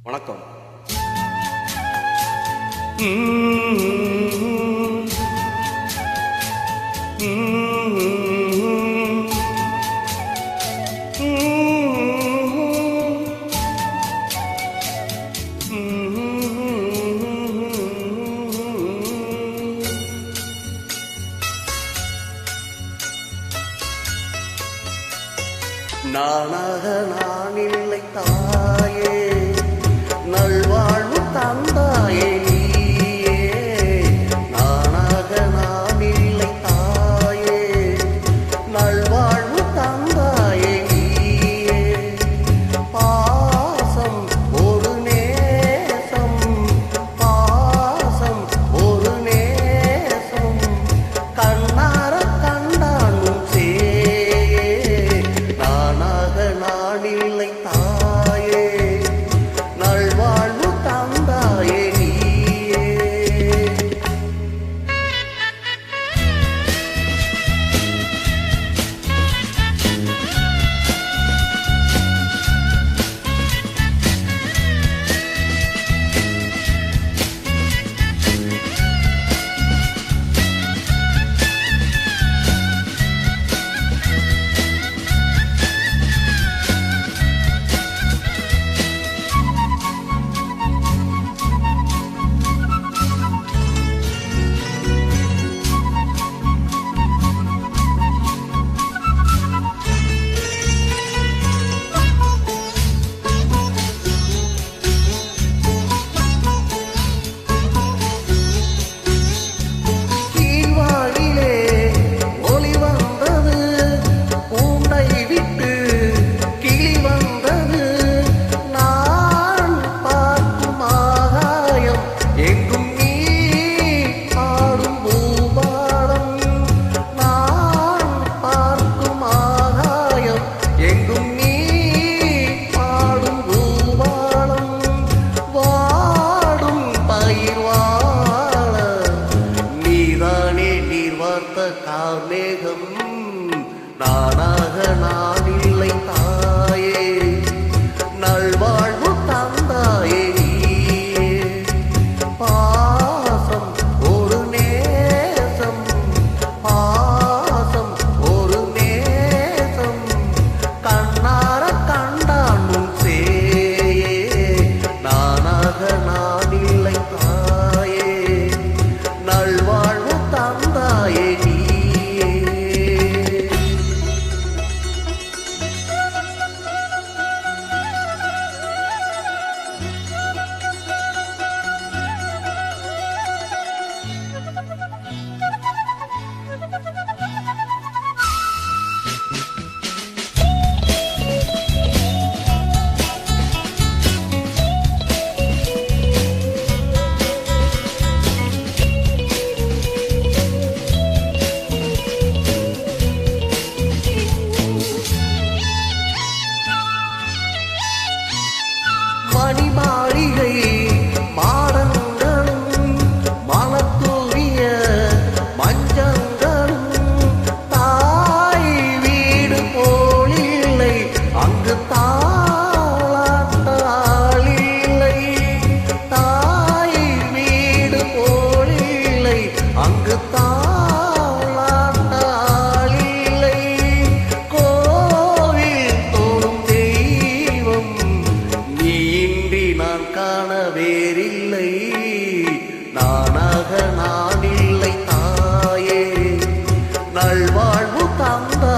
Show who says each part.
Speaker 1: வணக்கம். நானாக நான் இல்லை தாயே, நல்வாழ்வு தந்தாயே நீயே. நானாக நான் இல்லை தாயே, நல்வாழ்வு தந்தாயே நீயே. பாசம் ஒரு நேசம், பாசம் ஒரு நேசம், கண்ணார கண்டானும் சே. நானாக நான் இல்லை தாயே, நல்வாழ்வு தந்தாயே நீயே. கார்மேகம் நானாக நான் இல்லை தாயே, நல்வாழ்வு தந்தாயே நீயே. பாசம் ஒரு நேசம், பாசம் ஒரு நேசம், கண்ணார கண்டானும் சேயே. நானாக நான் இல்லை தாயே, நல்வாழ்வு தந்தாயே நீ. மணி மாளிகை மாடங்களும் மனத்தூரிய மஞ்சங்களும், தாய் வீடு போலில்லை அங்கு தாளாட்டாளில்லை. தாய் வீடு போலில்லை அங்கு தாளாட்டாளில்லை. கோவில் தோறும் தெய்வம் நீயின்றி நான் காண வேறில்லை. நானாக நான் இல்லை தாயே, நல்வாழ்வு தந்தா